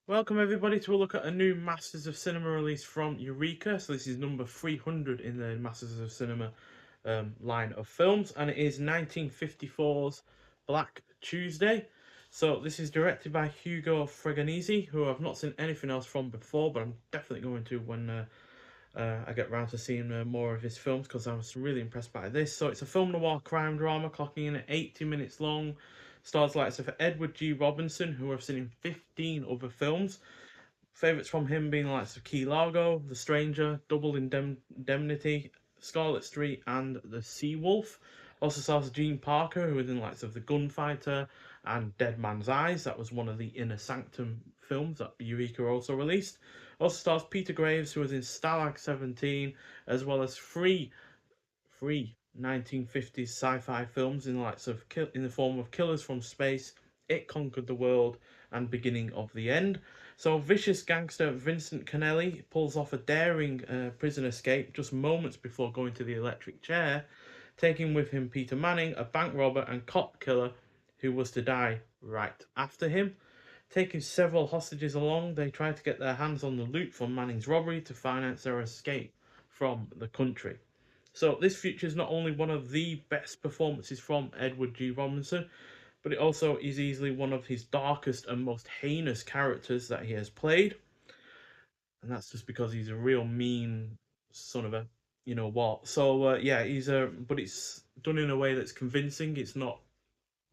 Welcome everybody to a look at a new Masters of Cinema release from Eureka. So this is number 300 in the Masters of Cinema line of films, and it is 1954's Black Tuesday. So this is directed by Hugo Fregonese, who I've not seen anything else from before, but I'm definitely going to when I get round to seeing more of his films because I was really impressed by this. So it's a film noir crime drama clocking in at 80 minutes long. Stars likes of Edward G. Robinson, who I've seen in 15 other films. Favourites from him being the likes of Key Largo, The Stranger, Indemnity, Scarlet Street, and The Sea Wolf. Also stars Gene Parker, who was in the likes of The Gunfighter and Dead Man's Eyes. That was one of the Inner Sanctum films that Eureka also released. Also stars Peter Graves, who was in Stalag 17, as well as three 1950s sci-fi films in the likes of in the form of Killers from Space, It Conquered the World, and Beginning of the End. So vicious gangster Vincent Kennelly pulls off a daring prison escape just moments before going to the electric chair, taking with him Peter Manning, a bank robber and cop killer who was to die right after him. Taking several hostages along, they try to get their hands on the loot from Manning's robbery to finance their escape from the country. So this features not only one of the best performances from Edward G. Robinson, but it also is easily one of his darkest and most heinous characters that he has played. And that's just because he's a real mean son of a you know what. So yeah, he's a but it's done in a way that's convincing. It's not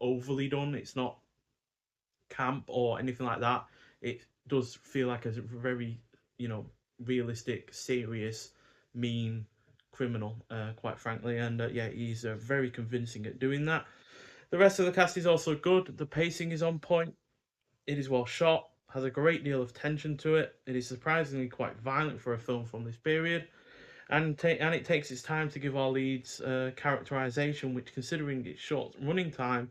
overly done. It's not camp or anything like that. It does feel like a very, realistic, serious, mean criminal, quite frankly. And yeah, he's very convincing at doing that. The rest of the cast is also good. The pacing is on point. It is well shot, has a great deal of tension to it. It is surprisingly quite violent for a film from this period. And it takes its time to give our leads characterization, which, considering its short running time,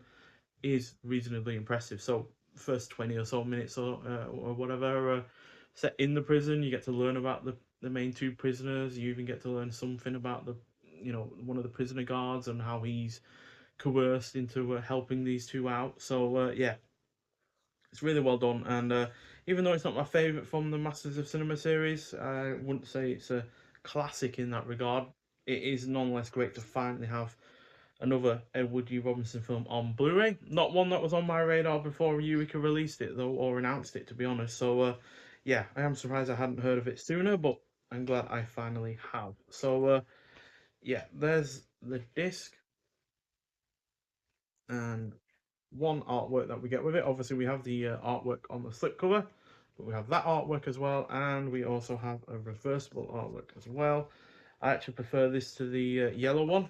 is reasonably impressive. So first 20 or so minutes or whatever set in the prison, you get to learn about the main two prisoners. You even get to learn something about the one of the prisoner guards and how he's coerced into helping these two out. So yeah, it's really well done. And even though it's not my favorite from the Masters of Cinema series, I wouldn't say it's a classic in that regard. It is nonetheless great to finally have another Edward G. Robinson film on Blu-ray. Not one that was on my radar before Eureka released it, though, or announced it, to be honest. So, yeah, I am surprised I hadn't heard of it sooner, but I'm glad I finally have. So, yeah, there's the disc and one artwork that we get with it. Obviously, we have the artwork on the slipcover, but we have that artwork as well, and we also have a reversible artwork as well. I actually prefer this to the yellow one.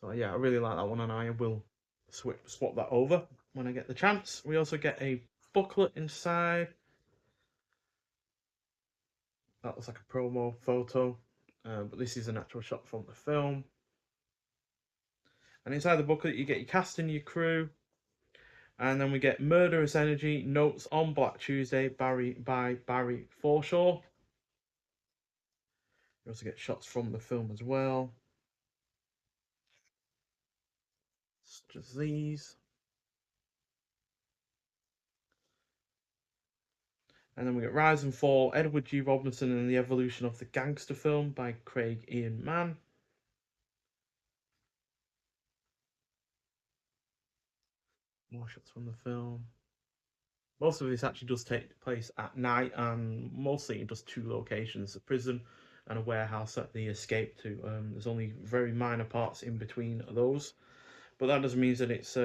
So yeah, I really like that one, and I will swap that over when I get the chance. We also get a booklet inside. That looks like a promo photo, but this is an actual shot from the film. And inside the booklet, you get your cast and your crew, and then we get Murderous Energy Notes on Black Tuesday by Barry Forshaw. You also get shots from the film as well, such as these. And then we get Rise and Fall, Edward G. Robinson and the Evolution of the Gangster Film by Craig Ian Mann. More shots from the film. Most of this actually does take place at night, and mostly in just two locations: a prison and a warehouse that they escape to. There's only very minor parts in between those, but that doesn't mean that it's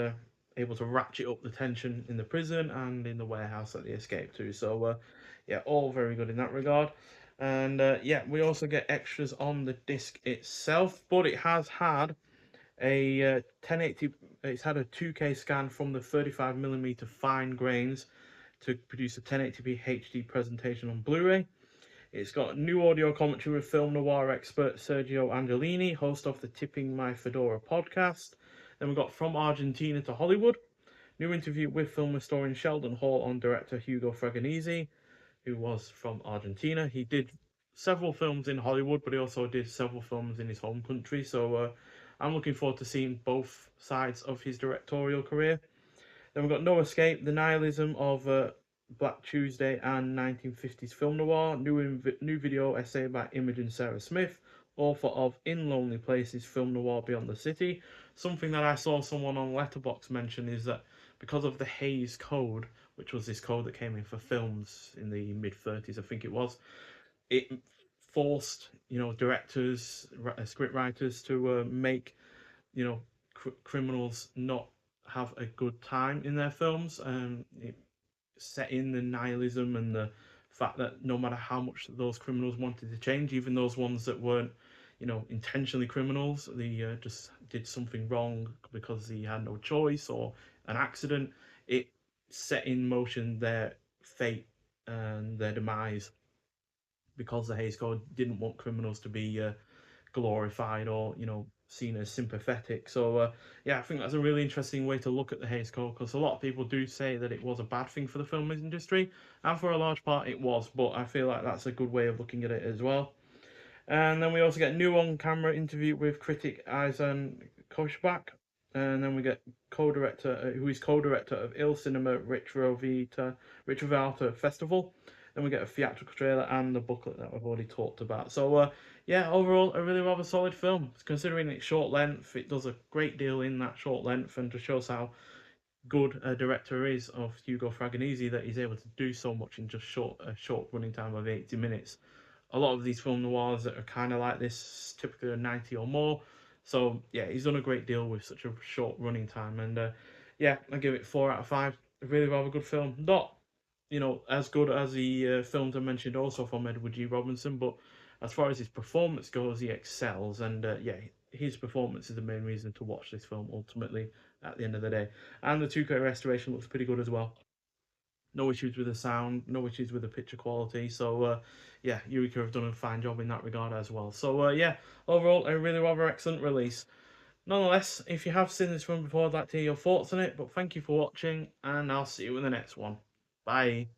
able to ratchet up the tension in the prison and in the warehouse that they escape to. So, yeah, all very good in that regard. And yeah, we also get extras on the disc itself, but it has had a 1080. It's had a 2K scan from the 35mm fine grains to produce a 1080p HD presentation on Blu-ray. It's got new audio commentary with film noir expert Sergio Angelini, host of the Tipping My Fedora podcast. Then we've got From Argentina to Hollywood, new interview with film historian Sheldon Hall on director Hugo Fregonese, who was from Argentina. He did several films in Hollywood, but he also did several films in his home country. So I'm looking forward to seeing both sides of his directorial career. Then we've got No Escape, the nihilism of Black Tuesday and 1950s film noir. New video essay by Imogen Sarah Smith, author of In Lonely Places, film noir beyond the city. Something that I saw someone on Letterboxd mention is that because of the Hays Code, which was this code that came in for films in the mid 30s, I think it was, it forced directors, script writers to make you know criminals not have a good time in their films, and it set in the nihilism and the fact that no matter how much those criminals wanted to change, even those ones that weren't intentionally criminals, they just did something wrong because they had no choice or an accident, it set in motion their fate and their demise, because the Hays Code didn't want criminals to be glorified or seen as sympathetic. So yeah, I think that's a really interesting way to look at the Hays Code, because a lot of people do say that it was a bad thing for the film industry, and for a large part it was. But I feel like that's a good way of looking at it as well. And then we also get a new on-camera interview with critic Eisen Koshbak. And then we get co-director, who is co-director of Il Cinema Ritrovata Festival. Then we get a theatrical trailer and the booklet that I've already talked about. So yeah, overall a really rather solid film. Considering its short length, it does a great deal in that short length, and just shows how good a director is of Hugo Fraganesi, that he's able to do so much in just a short running time of 80 minutes. A lot of these film noirs that are kind of like this typically are 90 or more. So yeah, he's done a great deal with such a short running time, and yeah, I give it 4 out of 5. A really rather good film. Not as good as the films I mentioned also from Edward G. Robinson, but as far as his performance goes, he excels, and yeah, his performance is the main reason to watch this film ultimately at the end of the day. And the 2K restoration looks pretty good as well. No issues with the sound, no issues with the picture quality. So yeah, Eureka have done a fine job in that regard as well. So yeah, overall a really rather excellent release. Nonetheless, if you have seen this film before, I'd like to hear your thoughts on it. But thank you for watching, and I'll see you in the next one. Bye.